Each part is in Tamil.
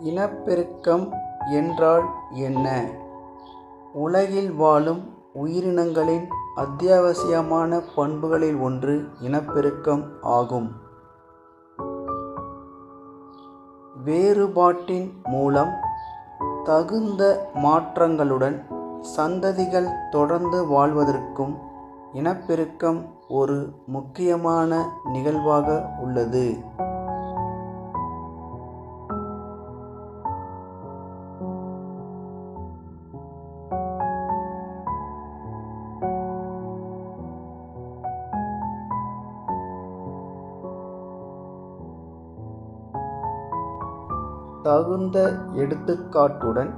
இனப்பெருக்கம் என்றால் என்ன? உலகில் வாழும் உயிரினங்களின் அத்தியாவசியமான பண்புகளில் ஒன்று இனப்பெருக்கம் ஆகும். வேறுபாட்டின் மூலம் தகுந்த மாற்றங்களுடன் சந்ததிகள் தொடர்ந்து வாழ்வதற்கும் இனப்பெருக்கம் ஒரு முக்கியமான நிகழ்வாக உள்ளது. தகுந்த எடுத்துக்காட்டுடன்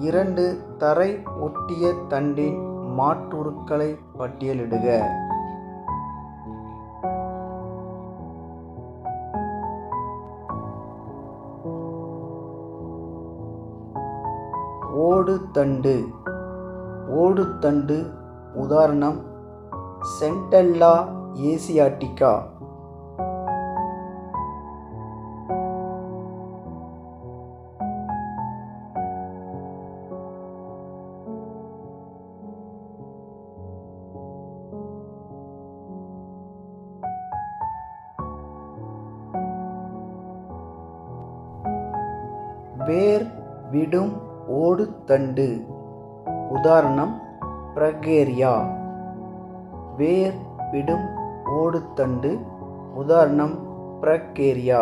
2 தரை ஒட்டிய தண்டின் மாற்றுருக்களை பட்டியலிடுக. ஓடுதண்டு. ஓடுதண்டு உதாரணம் சென்டெல்லா ஏசியாட்டிகா. வேர் விடும் ஓடுதண்டு உதாரணம் பிரகேரியா. வேர் விடும் ஓடுதண்டு உதாரணம் பிரகேரியா.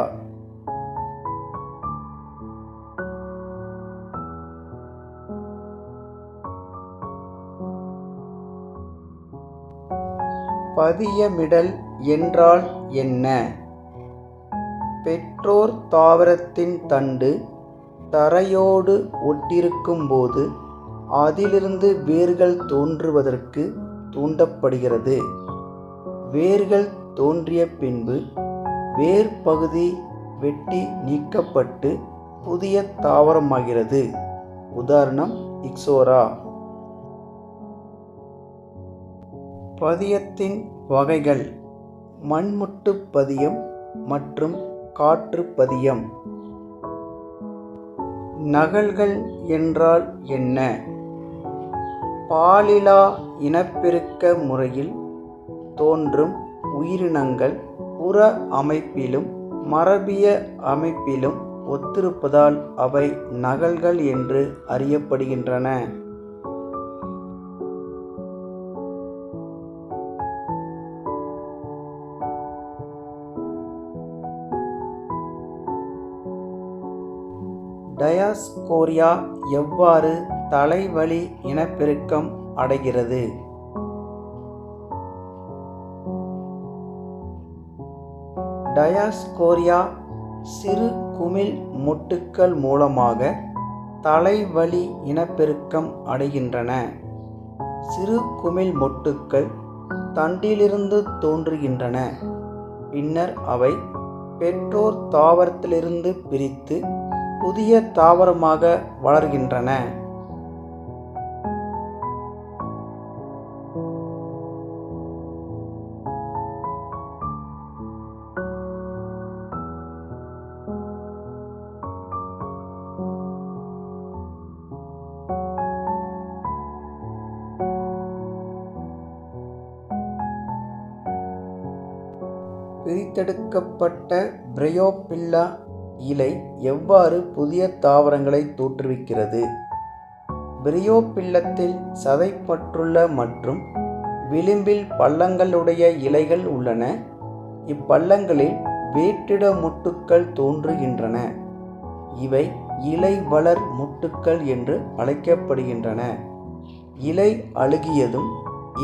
பதியமிடல் என்றால் என்ன? பெற்றோர் தாவரத்தின் தண்டு தரையோடு ஒட்டியிருக்கும் போது அதிலிருந்து வேர்கள் தோன்றுவதற்கு தூண்டப்படுகிறது. வேர்கள் தோன்றிய பின்பு வேர் பகுதி வெட்டி நீக்கப்பட்டு புதிய தாவரமாகிறது. உதாரணம் இக்ஸோரா. பதியத்தின் வகைகள்: மண்முட்டு பதியம் மற்றும் காற்று பதியம். நகல்கள் என்றால் என்ன? பாலிலா இனப்பெருக்க முறையில் தோன்றும் உயிரினங்கள் புற அமைப்பிலும் மரபிய அமைப்பிலும் ஒத்திருப்பதால் அவை நகல்கள் என்று அறியப்படுகின்றன. டயாஸ்கோரியா எவ்வாறு தலைவழி இனப்பெருக்கம் அடைகிறது? டயாஸ்கோரியா சிறு குமிழ் மொட்டுக்கள் மூலமாக தலைவழி இனப்பெருக்கம் அடைகின்றன. சிறு குமிழ் மொட்டுக்கள் தண்டிலிருந்து தோன்றுகின்றன. பின்னர் அவை பெற்றோர் தாவரத்திலிருந்து பிரித்து புதிய தாவரமாக வளர்கின்றன. பிரித்தெடுக்கப்பட்ட பிரையோபில்லா இலை எவ்வாறு புதிய தாவரங்களை தோற்றுவிக்கிறது? பிரையோபில்லத்தில் சதைப்பற்றுள்ள மற்றும் விளிம்பில் பள்ளங்களுடைய இலைகள் உள்ளன. இப்பள்ளங்களில் வேற்றிட மொட்டுக்கள் தோன்றுகின்றன. இவை இலை வளர் மொட்டுக்கள் என்று அழைக்கப்படுகின்றன. இலை அழுகியதும்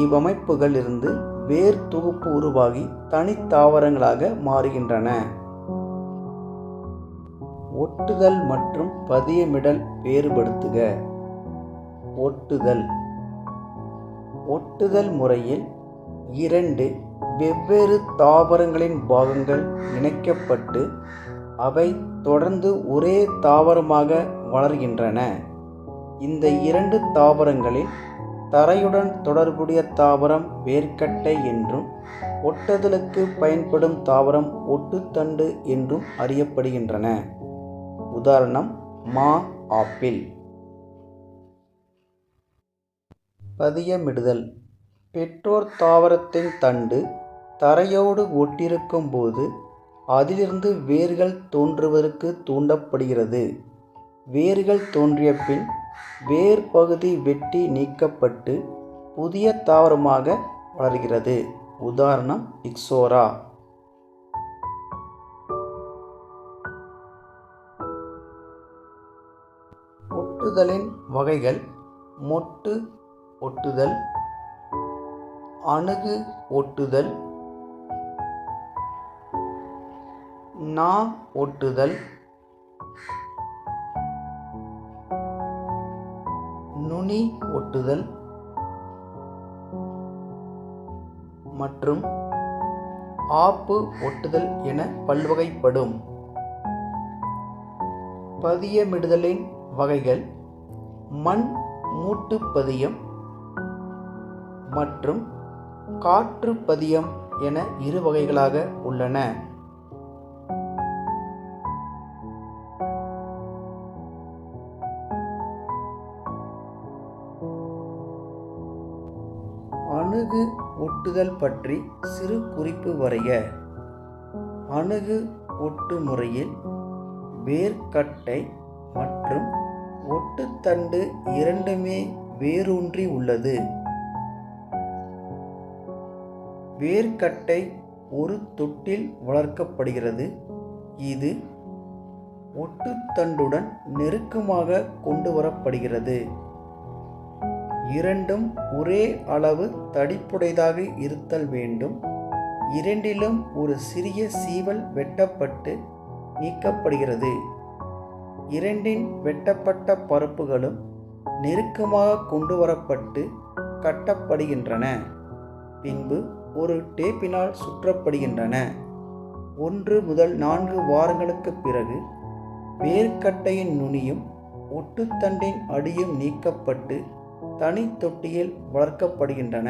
இவ்வமைப்புகள் இருந்து வேர் தொகுப்பு உருவாகி தனித்தாவரங்களாக மாறுகின்றன. ஒட்டுதல் மற்றும் பதியமிடல் வேறுபடுத்துக. ஒட்டுதல். ஒட்டுதல் முறையில் 2 வெவ்வேறு தாவரங்களின் பாகங்கள் இணைக்கப்பட்டு அவை தொடர்ந்து ஒரே தாவரமாக வளர்கின்றன. இந்த 2 தாவரங்களில் தரையுடன் தொடர்புடைய தாவரம் வேர்க்கட்டை என்றும் ஒட்டுதலுக்கு பயன்படும் தாவரம் ஒட்டுத்தண்டு என்றும் அறியப்படுகின்றன. உதாரணம் மா ஆப்பிள். பதியமிடுதல். பெற்றோர் தாவரத்தின் தண்டு தரையோடு ஒட்டியிருக்கும் போது அதிலிருந்து வேர்கள் தோன்றுவதற்கு தூண்டப்படுகிறது. வேர்கள் தோன்றிய பின் வேர் பகுதி வெட்டி நீக்கப்பட்டு புதிய தாவரமாக வளர்கிறது. உதாரணம் இக்ஸோரா. ஒட்டுதலின் வகைகள்: மொட்டு ஒட்டுதல், அணுகு ஒட்டுதல், நா ஒட்டுதல், நுனி ஒட்டுதல் மற்றும் ஆப்பு ஒட்டுதல் என பல்வகைப்படும். பதியமிடுதலின் வகைகள்: மண் மூட்டு பதியம் மற்றும் காற்று பதியம் என இரு வகைகளாக உள்ளன. அணுகு ஒட்டுதல் பற்றி சிறு குறிப்பு வரைக. அணுகு ஒட்டு முறையில் வேர்க்கட்டை மற்றும் ஒட்டுத்தண்டு இரண்டுமே வேரூன்றி உள்ளது. வேர்க்கட்டை ஒரு தொட்டில் வளர்க்கப்படுகிறது. இது ஒட்டுத்தண்டுடன் நெருக்கமாக கொண்டு வரப்படுகிறது. இரண்டும் ஒரே அளவு தடிப்புடையதாக இருத்தல் வேண்டும். இரண்டிலும் ஒரு சிறிய சீவல் வெட்டப்பட்டு நீக்கப்படுகிறது. இரண்டின் வெட்டப்பட்ட பருப்புகளும் நெருக்கமாக கொண்டு வரப்பட்டு கட்டப்படுகின்றன. பின்பு ஒரு டேப்பினால் சுற்றப்படுகின்றன. 1 முதல் 4 வாரங்களுக்கு பிறகு வேர்க்கட்டையின் நுனியும் ஒட்டுத்தண்டின் அடியும் நீக்கப்பட்டு தனி தொட்டியில் வளர்க்கப்படுகின்றன.